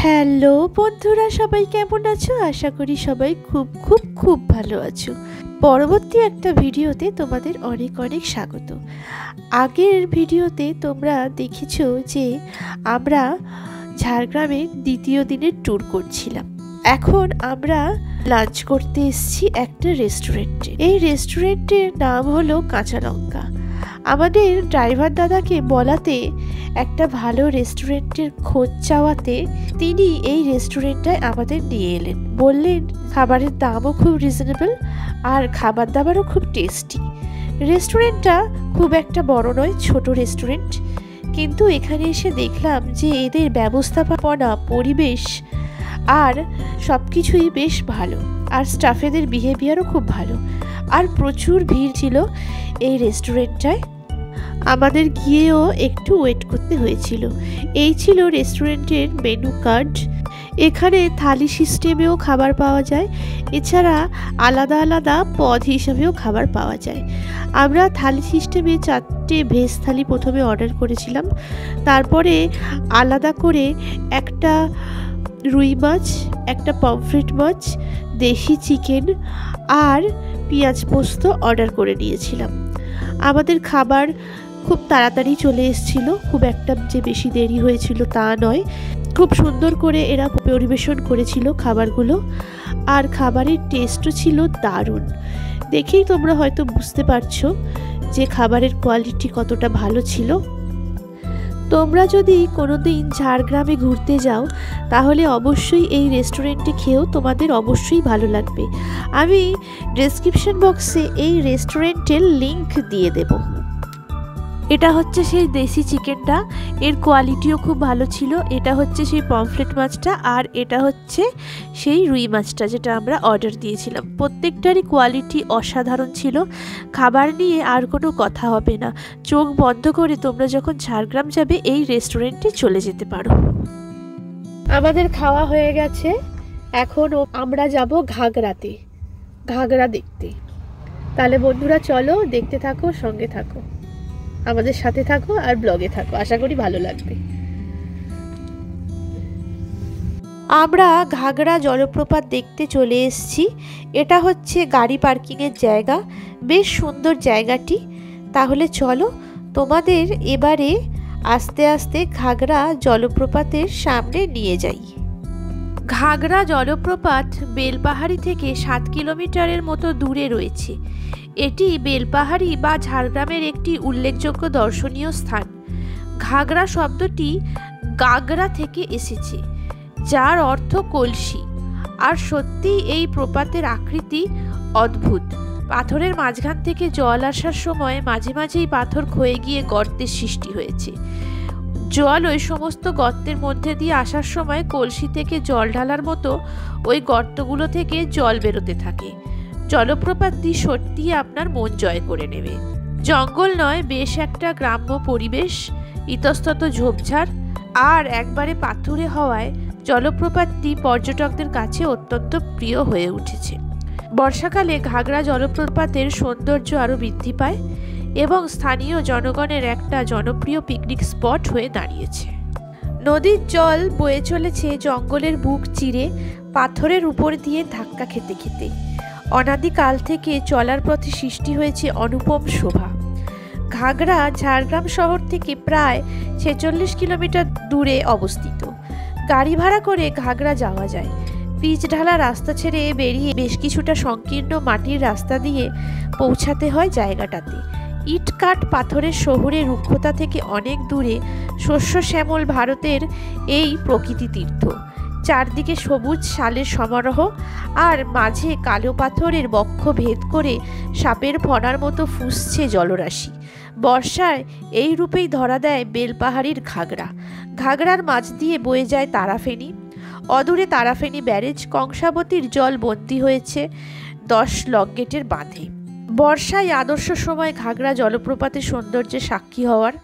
Hello বন্ধুরা, সবাই কেমন আছো? আশা করি সবাই খুব খুব খুব ভালো আছো। পরবর্তী একটা ভিডিওতে তোমাদের অনেক অনেক স্বাগত। আগের ভিডিওতে তোমরা দেখেছো যে আমরা ঝাড়গ্রামের দ্বিতীয় দিনের ট্যুর করছিলাম। এখন আমরা লাঞ্চ করতে এসেছি একটা রেস্টুরেন্টে। এই রেস্টুরেন্টের নাম হলো কাঁচা লঙ্কা। আমাদের ড্রাইভার দাদাকে বলাতে একটা ভালো রেস্টুরেন্টের খোঁজ চাওয়াতে তিনি এই রেস্টুরেন্টটায় আমাদের নিয়ে এলেন। বললেন খাবারের দামও খুব রিজনেবল আর খাবার দাবারও খুব টেস্টি। রেস্টুরেন্টটা খুব একটা বড় নয়, ছোট রেস্টুরেন্ট, কিন্তু এখানে এসে দেখলাম যে এদের ব্যবস্থাপনা, পরিবেশ আর সব কিছুই বেশ ভালো, আর স্টাফেদের বিহেভিয়ারও খুব ভালো, আর প্রচুর ভিড় ছিল এই রেস্টুরেন্টটায়। আমাদের গিয়েও একটু ওয়েট করতে হয়েছিল। এই ছিল রেস্টুরেন্টের মেনু কার্ড। এখানে থালি সিস্টেমেও খাবার পাওয়া যায়, এছাড়া আলাদা আলাদা পদ হিসাবেও খাবার পাওয়া যায়। আমরা থালি সিস্টেমে 4টে ভেজ থালি প্রথমে অর্ডার করেছিলাম, তারপরে আলাদা করে একটা রুই মাছ, একটা পমফ্রেট মাছ, দেশি চিকেন আর পেঁয়াজ পোস্ত অর্ডার করে নিয়েছিলাম। আমাদের খাবার খুব তাড়াতাড়ি চলে এসেছিল, খুব একটা যে বেশি দেরি হয়েছিল তা নয়। খুব সুন্দর করে এরা পরিবেশন করেছিল খাবারগুলো, আর খাবারের টেস্টও ছিল দারুণ। দেখেই তোমরা হয়তো বুঝতে পারছো যে খাবারের কোয়ালিটি কতটা ভালো ছিল। তোমরা যদি কোনোদিন ঝাড়গ্রামে ঘুরতে যাও তাহলে অবশ্যই এই রেস্টুরেন্টে খেয়েও তোমাদের অবশ্যই ভালো লাগবে। আমি ডেসক্রিপশন বক্সে এই রেস্টুরেন্টের লিংক দিয়ে দেব। এটা হচ্ছে সেই দেশি চিকেনটা, এর কোয়ালিটিও খুব ভালো ছিল। এটা হচ্ছে সেই পমফ্রেট মাছটা, আর এটা হচ্ছে সেই রুই মাছটা যেটা আমরা অর্ডার দিয়েছিলাম। প্রত্যেকটারই কোয়ালিটি অসাধারণ ছিল। খাবার নিয়ে আর কোনো কথা হবে না। চোখ বন্ধ করে তোমরা যখন ঝাড়গ্রাম যাবে এই রেস্টুরেন্টে চলে যেতে পারো। আমাদের খাওয়া হয়ে গেছে, এখন আমরা যাব ঘাগড়াতে, ঘাগড়া দেখতে। তাহলে বন্ধুরা চলো, দেখতে থাকো, সঙ্গে থাকো, আমাদের সাথে থাকো আর ব্লগে থাকো, আশা করি ভালো লাগবে। আমরা ঘাগড়া জলপ্রপাত দেখতে চলে এসেছি। এটা হচ্ছে গাড়ি পার্কিংয়ের জায়গা, বেশ সুন্দর জায়গাটি। তাহলে চলো তোমাদের এবারে আস্তে আস্তে ঘাগড়া জলপ্রপাতের সামনে নিয়ে যাই। ঘাগড়া জলপ্রপাত বেলপাহাড়ি থেকে 7 কিলোমিটারের মতো দূরে রয়েছে। এটি বেলপাহাড়ি বা ঝাড়গ্রামের একটি উল্লেখযোগ্য দর্শনীয় স্থান। ঘাগড়া শব্দটি গাগরা থেকে এসেছে, যার অর্থ কলসি। আর সত্যি এই প্রপাতের আকৃতি অদ্ভুত। পাথরের মাঝখান থেকে জল আসার সময় মাঝে মাঝেই পাথর ক্ষয়ে গিয়ে গর্তের সৃষ্টি হয়েছে। জল ওই সমস্ত গর্তের মধ্যে দিয়ে আসার সময় কলসি থেকে জল ঢালার মতো ওই গর্তগুলো থেকে জল বেরোতে থাকে। জলপ্রপাতটি সত্যিই আপনার মন জয় করে নেবে। জঙ্গল নয়, বেশ একটা গ্রাম্য পরিবেশ, ইতস্তত ঝোপঝাড় আর একবারে পাথুরে হওয়ায় জলপ্রপাতটি পর্যটকদের কাছে অত্যন্ত প্রিয় হয়ে উঠেছে। বর্ষাকালে ঘাগড়া জলপ্রপাতের সৌন্দর্য আরও বৃদ্ধি পায় এবং স্থানীয় জনগণের একটা জনপ্রিয় পিকনিক স্পট হয়ে দাঁড়িয়েছে। নদীর জল বয়ে চলেছে জঙ্গলের বুক চিরে, পাথরের উপর দিয়ে ধাক্কা খেতে খেতে। অনাদিকাল থেকে চলার পথে সৃষ্টি হয়েছে অনুপম শোভা। ঘাগড়া ঝাড়গ্রাম শহর থেকে প্রায় 46 কিলোমিটার দূরে অবস্থিত। গাড়ি ভাড়া করে ঘাগড়া যাওয়া যায়। পিচ ঢালা রাস্তা ছেড়ে বেরিয়ে বেশ কিছুটা সংকীর্ণ মাটির রাস্তা দিয়ে পৌঁছাতে হয় জায়গাটাতে। ইট কাঠ পাথরের শহরের রুক্ষতা থেকে অনেক দূরে শস্য শ্যামল ভারতের এই প্রকৃতি তীর্থ। চারদিকে সবুজ শালের সমারোহ, আর মাঝে কালো পাথরের বক্ষ ভেদ করে সাপের ফণার মতো ফুঁসছে জলরাশি। বর্ষায় এই রূপেই ধরা দেয় বেলপাহাড়ির ঘাগড়া। ঘাগড়ার মাঝ দিয়ে বয়ে যায় তারাফেনী। অদূরে তারাফেনী ব্যারেজ, কংসাবতীর জল বন্দী হয়েছে 10 লক গেটের বাঁধে। বর্ষায় আদর্শ সময় ঘাগড়া জলপ্রপাতের সৌন্দর্যের সাক্ষী হওয়ার।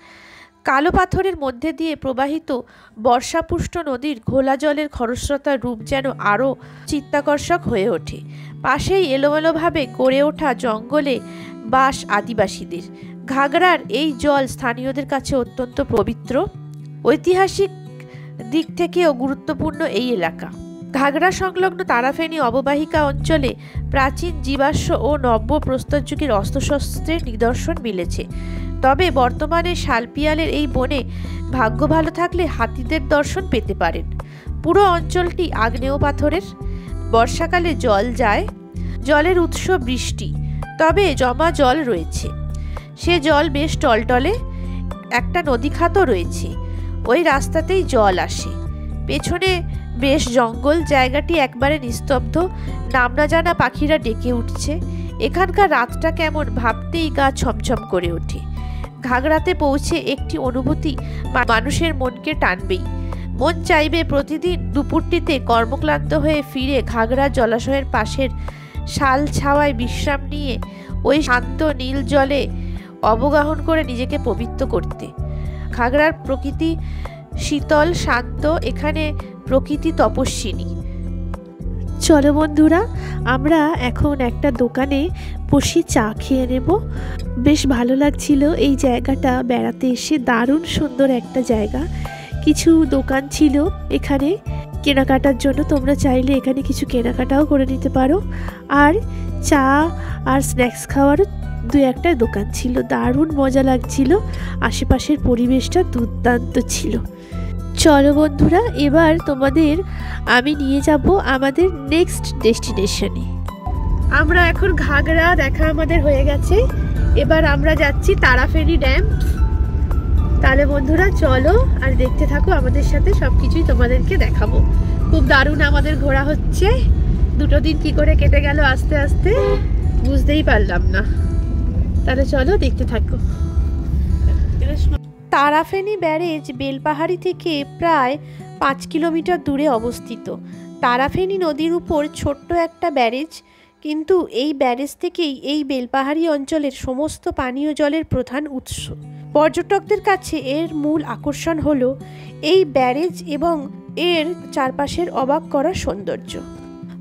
কালো পাথরের মধ্যে দিয়ে প্রবাহিত বর্ষাপুষ্ট নদীর ঘোলা জলের খরস্রোতার রূপ যেন আরও চিত্তাকর্ষক হয়ে ওঠে। পাশেই এলোমেলোভাবে গড়ে ওঠা জঙ্গলে বাস আদিবাসীদের। ঘাগড়ার এই জল স্থানীয়দের কাছে অত্যন্ত পবিত্র। ঐতিহাসিক দিক থেকেও গুরুত্বপূর্ণ এই এলাকা। ঘাগড়া সংলগ্ন তারাফেনী অববাহিকা অঞ্চলে প্রাচীন জীবাশ্ম ও নব্য প্রস্তরযুগের অস্ত্রশস্ত্রের নিদর্শন মিলেছে। তবে বর্তমানে শালপিয়ালের এই বনে ভাগ্য ভালো থাকলে হাতিদের দর্শন পেতে পারেন। পুরো অঞ্চলটি আগ্নেয় পাথরের। বর্ষাকালে জল যায়, জলের উৎস বৃষ্টি, তবে জমা জল রয়েছে। সে জল বেশ টলটলে। একটা নদী খাতও রয়েছে, ওই রাস্তাতেই জল আসে। পেছনে বেশ জঙ্গল, জায়গাটি একবারে নিস্তব্ধ। নাম না জানা পাখিরা ডেকে উঠছে। এখানকার রাতটা কেমন ভাবতেই গা ছমছম করে ওঠে। ঘাগড়াতে পৌঁছে একটি অনুভূতি মানুষের মনকে টানবেই। মন চাইবে প্রতিদিন দুপুরটিতে কর্মক্লান্ত হয়ে ফিরে ঘাগড়া জলাশয়ের পাশের শাল ছাওয়ায় বিশ্রাম নিয়ে ওই শান্ত নীল জলে অবগাহন করে নিজেকে পবিত্র করতে। ঘাগড়ার প্রকৃতি শীতল, শান্ত। এখানে প্রকৃতি তপস্বিনী। চলো বন্ধুরা, আমরা এখন একটা দোকানে বসে চা খেয়ে নেব। বেশ ভালো লাগছিল এই জায়গাটা বেড়াতে এসে। দারুণ সুন্দর একটা জায়গা। কিছু দোকান ছিল এখানে কেনাকাটার জন্য। তোমরা চাইলে এখানে কিছু কেনাকাটাও করে নিতে পারো। আর চা আর স্ন্যাক্স খাওয়ারও দু একটা দোকান ছিল। দারুণ মজা লাগছিল। আশেপাশের পরিবেশটা দুর্দান্ত ছিল। চলো বন্ধুরা, এবার তোমাদের আমি নিয়ে যাব আমাদের নেক্সট ডেস্টিনেশনে। আমরা এখন ঘাগড়া দেখা আমাদের হয়ে গেছে। এবার আমরা যাচ্ছি তারাফেনী ড্যাম। তাহলে বন্ধুরা চলো আর দেখতে থাকো আমাদের সাথে। সবকিছুই তোমাদেরকে দেখাবো। খুব দারুণ আমাদের ঘোরা হচ্ছে। দুটো দিন কি করে কেটে গেল আস্তে আস্তে বুঝতেই পারলাম না। তাহলে চলো দেখতে থাকো। তারাফেনী ব্যারেজ বেলপাহাড়ি থেকে প্রায় 5 কিলোমিটার দূরে অবস্থিত। তারাফেনী নদীর উপর ছোট্ট একটা ব্যারেজ, কিন্তু এই ব্যারেজ থেকেই এই বেলপাহাড়ি অঞ্চলের সমস্ত পানীয় জলের প্রধান উৎস। পর্যটকদের কাছে এর মূল আকর্ষণ হলো এই ব্যারেজ এবং এর চারপাশের অবাক করা সৌন্দর্য।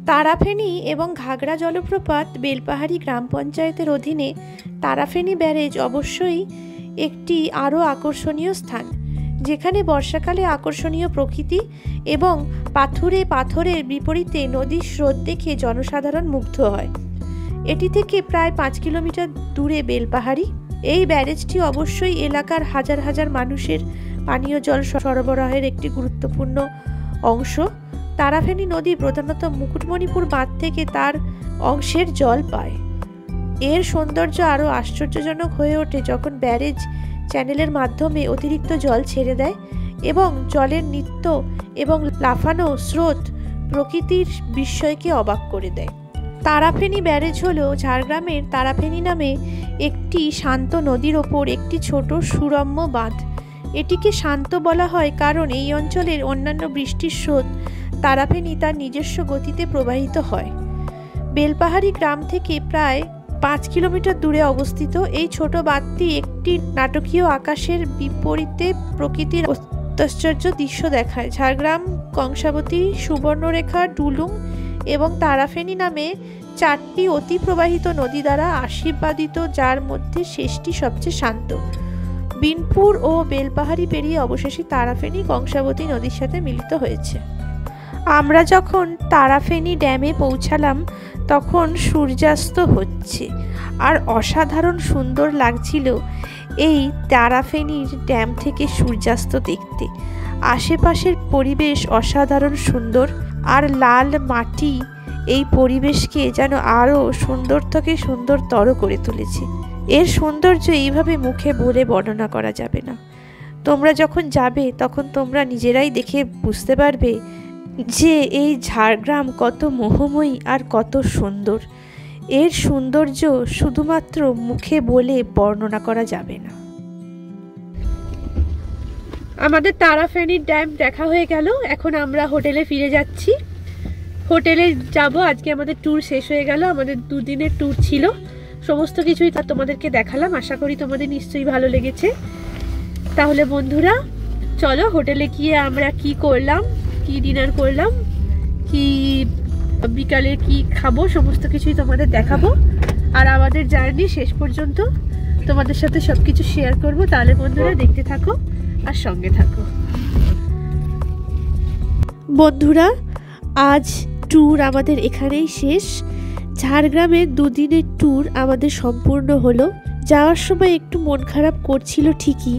তারাফেনী এবং ঘাগড়া জলপ্রপাত বেলপাহাড়ি গ্রাম পঞ্চায়েতের অধীনে তারাফেনী ব্যারেজ অবশ্যই একটি আরও আকর্ষণীয় স্থান, যেখানে বর্ষাকালে আকর্ষণীয় প্রকৃতি এবং পাথরের বিপরীতে নদীর স্রোত দেখে জনসাধারণ মুগ্ধ হয়। এটি থেকে প্রায় 5 কিলোমিটার দূরে বেলপাহাড়ি। এই ব্যারেজটি অবশ্যই এলাকার হাজার হাজার মানুষের পানীয় জল সরবরাহের একটি গুরুত্বপূর্ণ অংশ। তারাফেনী নদী প্রধানত মুকুটমণিপুর বাঁধ থেকে তার অংশের জল পায়। এর সৌন্দর্য আরও আশ্চর্যজনক হয়ে ওঠে যখন ব্যারেজ চ্যানেলের মাধ্যমে অতিরিক্ত জল ছেড়ে দেয় এবং জলের নৃত্য এবং লাফানো স্রোত প্রকৃতির বিস্ময়কে অবাক করে দেয়। তারাফেনী ব্যারেজ হলো ঝাড়গ্রামের তারাফেনী নামে একটি শান্ত নদীর ওপর একটি ছোট সুরম্য বাঁধ। এটিকে শান্ত বলা হয় কারণ এই অঞ্চলের অন্যান্য বৃষ্টির স্রোত তারাফেনী তার নিজস্ব গতিতে প্রবাহিত হয়। বেলপাহাড়ি গ্রাম থেকে প্রায় 5 কিলোমিটার দূরে অবস্থিত এই ছোট বাঁধটি একটি নাটকীয় আকাশের বিপরীতে প্রকৃতির আশ্চর্য দৃশ্য দেখায়। ঝাড়গ্রাম, কংসাবতী, সুবর্ণরেখা, ডুলুং এবং তারাফেনী নামে 4টি অতি প্রবাহিত নদী দ্বারা আশীর্বাদিত, যার মধ্যে শেষটি সবচেয়ে শান্ত। বিনপুর ও বেলপাহাড়ি পেরিয়ে অবশেষে তারাফেনী কংসাবতী নদীর সাথে মিলিত হয়েছে। আমরা যখন তারাফেনী ড্যামে পৌঁছালাম তখন সূর্যাস্ত হচ্ছে, আর অসাধারণ সুন্দর লাগছিল এই তারাফেনীর ড্যাম থেকে সূর্যাস্ত দেখতে। আশেপাশের পরিবেশ অসাধারণ সুন্দর, আর লাল মাটি এই পরিবেশকে যেন আরও সুন্দর থেকে সুন্দরতর করে তুলেছে। এর সৌন্দর্য এইভাবে মুখে বলে বর্ণনা করা যাবে না। তোমরা যখন যাবে তখন তোমরা নিজেরাই দেখে বুঝতে পারবে যে এই ঝাড়গ্রাম কত মোহময়ী আর কত সুন্দর। এর সৌন্দর্য শুধুমাত্র মুখে বলে বর্ণনা করা যাবে না। আমাদের তারাফেনী ড্যাম দেখা হয়ে গেল। এখন আমরা হোটেলে ফিরে যাচ্ছি। হোটেলে যাব। আজকে আমাদের ট্যুর শেষ হয়ে গেল। আমাদের 2 দিনের ট্যুর ছিল। সমস্ত কিছুই তা তোমাদেরকে দেখালাম। আশা করি তোমাদের নিশ্চয়ই ভালো লেগেছে। তাহলে বন্ধুরা চলো হোটেলে গিয়ে আমরা কি করলাম, কি ডিনার করলাম, কি বিকালে কি খাবো, সমস্ত কিছুই তোমাদের দেখাবো। আর আমাদের জার্নি শেষ পর্যন্ত তোমাদের সাথে সবকিছু শেয়ার করব। তাহলে বন্ধুরা দেখতে থাকো আর সঙ্গে থাকো। বন্ধুরা, আজ ট্যুর আমাদের এখানেই শেষ। ঝাড়গ্রামের দুদিনের ট্যুর আমাদের সম্পূর্ণ হলো। যাওয়ার সময় একটু মন খারাপ করছিল ঠিকই,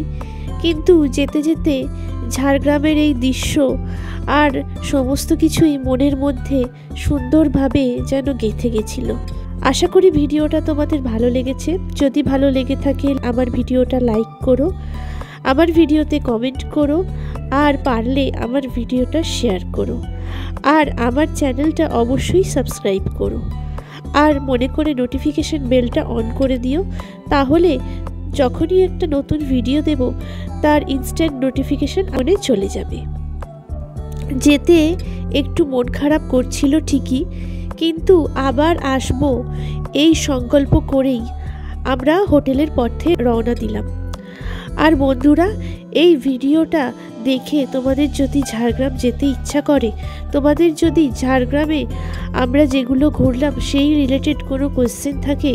কিন্তু যেতে যেতে ঝাড়গ্রামের এই দৃশ্য আর সমস্ত কিছুই মনের মধ্যে সুন্দরভাবে যেন গেঁথে গেছিল। আশা করি ভিডিওটা তোমাদের ভালো লেগেছে। যদি ভালো লেগে থাকে আমার ভিডিওটা লাইক করো, আমার ভিডিওতে কমেন্ট করো, আর পারলে আমার ভিডিওটা শেয়ার করো, আর আমার চ্যানেলটা অবশ্যই সাবস্ক্রাইব করো, আর মনে করে নোটিফিকেশন বেলটা অন করে দিও। তাহলে যখনই একটা নতুন ভিডিও দেব তার ইনস্ট্যান্ট নোটিফিকেশন মনে চলে যাবে। যেতে একটু মন খারাপ করছিল ঠিকই, কিন্তু আবার আসবো এই সংকল্প করেই আমরা হোটেলের পথে রওনা দিলাম। আর বন্ধুরা, এই ভিডিওটা দেখে তোমাদের যদি ঝাড়গ্রাম যেতে ইচ্ছা করে, তোমাদের যদি ঝাড়গ্রামে আমরা যেগুলো ঘুরলাম সেই রিলেটেড কোনো কোয়েশ্চেন থাকে,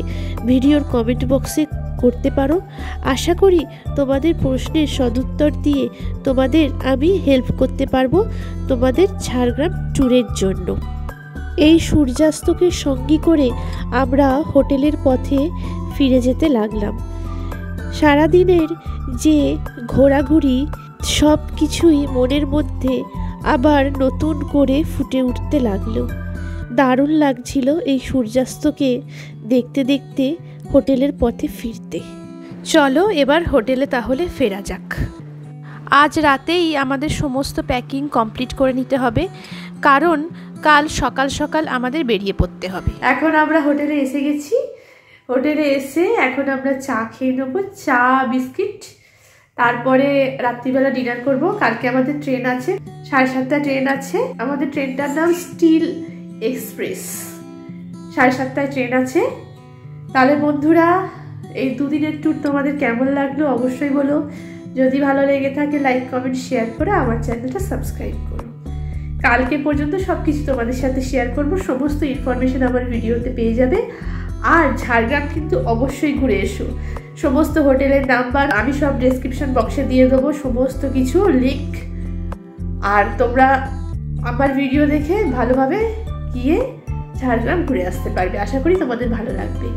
ভিডিওর কমেন্ট বক্সে করতে পারো। আশা করি তোমাদের প্রশ্নের সদুত্তর দিয়ে তোমাদের আমি হেল্প করতে পারবো তোমাদের ঝাড়গ্রাম ট্যুরের জন্য। এই সূর্যাস্তকে সঙ্গী করে আমরা হোটেলের পথে ফিরে যেতে লাগলাম। সারাদিনের যে ঘোরাঘুরি সব কিছুই মনের মধ্যে আবার নতুন করে ফুটে উঠতে লাগলো। দারুণ লাগছিল এই সূর্যাস্তকে দেখতে দেখতে হোটেলের পথে ফিরতে। চলো এবার হোটেলে তাহলে ফেরা যাক। আজ রাতেই আমাদের সমস্ত প্যাকিং কমপ্লিট করে নিতে হবে, কারণ কাল সকাল সকাল আমাদের বেরিয়ে পড়তে হবে। এখন আমরা হোটেলে এসে গেছি। হোটেলে এসে এখন আমরা চা খেয়ে নেবো, চা বিস্কিট। তারপরে রাত্রিবেলা ডিনার করব। কালকে আমাদের ট্রেন আছে, 7:30 ট্রেন আছে। আমাদের ট্রেনটার নাম স্টিল এক্সপ্রেস। 7:30 ট্রেন আছে। তাহলে বন্ধুরা, এই দুদিনের ট্যুর তোমাদের কেমন লাগলো অবশ্যই বলো। যদি ভালো লেগে থাকে লাইক কমেন্ট শেয়ার করে আমার চ্যানেলটা সাবস্ক্রাইব করো। কালকে পর্যন্ত সব কিছু তোমাদের সাথে শেয়ার করব, সমস্ত ইনফরমেশন আমার ভিডিওতে পেয়ে যাবে। আর ঝাড়গ্রাম কিন্তু অবশ্যই ঘুরে এসো। সমস্ত হোটেলের নাম্বার আমি সব ডেসক্রিপশন বক্সে দিয়ে দেবো, সমস্ত কিছু লিঙ্ক। আর তোমরা আমার ভিডিও দেখে ভালোভাবে গিয়ে ঝাড়গ্রাম ঘুরে আসতে পারবে। আশা করি তোমাদের ভালো লাগবে।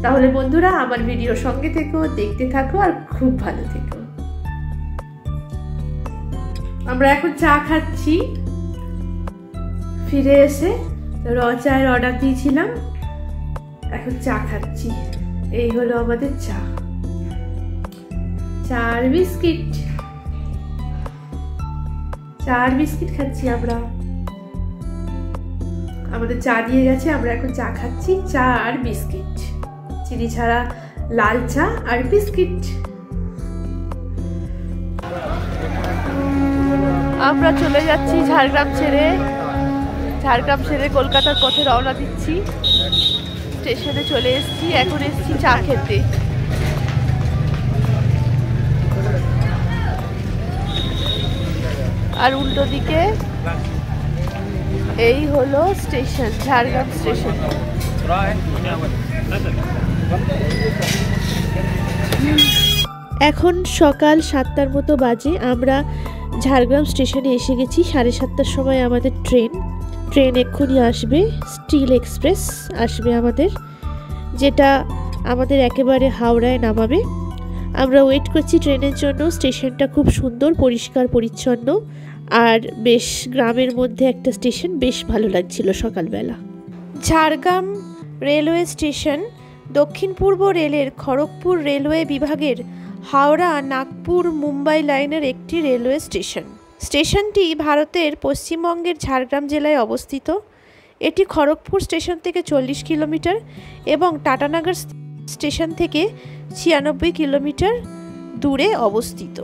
তাহলে বন্ধুরা, আমার ভিডিওর সঙ্গে থেকো, দেখতে থাকো আর খুব ভালো থেকো। আমরা এখন চা খাচ্ছি। ফিরে এসে চায়ের অর্ডার দিয়েছিলাম, এখন চা খাচ্ছি। এই হলো আমাদের চা, চার বিস্কিট খাচ্ছি আমরা। আমাদের চা দিয়ে গেছে, আমরা এখন চা খাচ্ছি। চা আর বিস্কিট, চিনি ছাড়া লাল চা আর বিস্কিট। আমরা চলে যাচ্ছি ঝাড়গ্রাম ছেড়ে কলকাতার পথে রওনা দিচ্ছি। স্টেশনে চলে এসেছি, এখন এসেছি চা খেতে। আর উল্টো দিকে এই হলো স্টেশন, ঝাড়গ্রাম স্টেশন। এখন সকাল 7টার মতো বাজে। আমরা ঝাড়গ্রাম স্টেশনে এসে গেছি। 7:30টার সময় আমাদের ট্রেন এক্ষুনি আসবে। স্টিল এক্সপ্রেস আসবে আমাদের, যেটা আমাদের একেবারে হাওড়ায় নামাবে। আমরা ওয়েট করছি ট্রেনের জন্য। স্টেশনটা খুব সুন্দর, পরিষ্কার পরিচ্ছন্ন, আর বেশ গ্রামের মধ্যে একটা স্টেশন, বেশ ভালো লাগছিল সকালবেলা। ঝাড়গ্রাম রেলওয়ে স্টেশন দক্ষিণ পূর্ব রেলের খড়গপুর রেলওয়ে বিভাগের হাওড়া নাগপুর মুম্বাই লাইনের একটি রেলওয়ে স্টেশন। স্টেশনটি ভারতের পশ্চিমবঙ্গের ঝাড়গ্রাম জেলায় অবস্থিত। এটি খড়গপুর স্টেশন থেকে 40 কিলোমিটার এবং টাটানগর স্টেশন থেকে 96 কিলোমিটার দূরে অবস্থিত।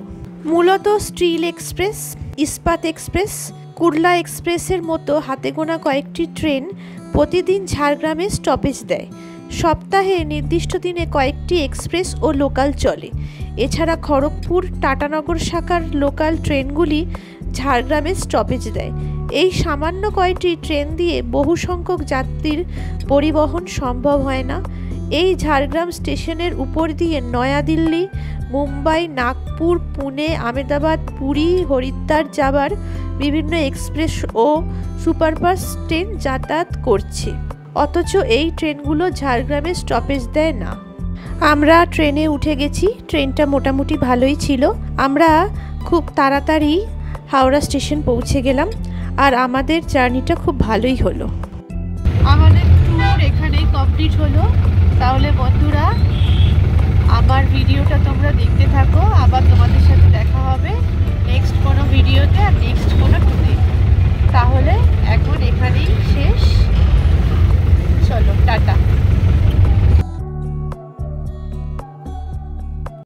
মূলত স্টিল এক্সপ্রেস, ইস্পাত এক্সপ্রেস, কুরলা এক্সপ্রেসের মতো হাতে গোনা কয়েকটি ট্রেন প্রতিদিন ঝাড়গ্রামে স্টপেজ দেয়। সপ্তাহে নির্দিষ্ট দিনে কয়েকটি এক্সপ্রেস ও লোকাল চলে। এছাড়া খড়গপুর টাটানগর শাখার লোকাল ট্রেনগুলি ঝাড়গ্রামে স্টপেজ দেয়। এই সামান্য কয়টি ট্রেন দিয়ে বহু সংখ্যক যাত্রীর পরিবহন সম্ভব হয় না। এই ঝাড়গ্রাম স্টেশনের উপর দিয়ে নয়াদিল্লি, মুম্বাই, নাগপুর, পুনে, আহমেদাবাদ, পুরী, হরিদ্বার যাবার বিভিন্ন এক্সপ্রেস ও সুপারফাস্ট ট্রেন যাতায়াত করছে, অথচ এই ট্রেনগুলো ঝাড়গ্রামে স্টপেজ দেয় না। আমরা ট্রেনে উঠে গেছি। ট্রেনটা মোটামুটি ভালোই ছিল। আমরা খুব তাড়াতাড়ি হাওড়া স্টেশন পৌঁছে গেলাম, আর আমাদের জার্নিটা খুব ভালোই হলো। আমাদের ট্যুর এখানেই কমপ্লিট হলো। তাহলে বন্ধুরা, আমার ভিডিওটা তোমরা দেখতে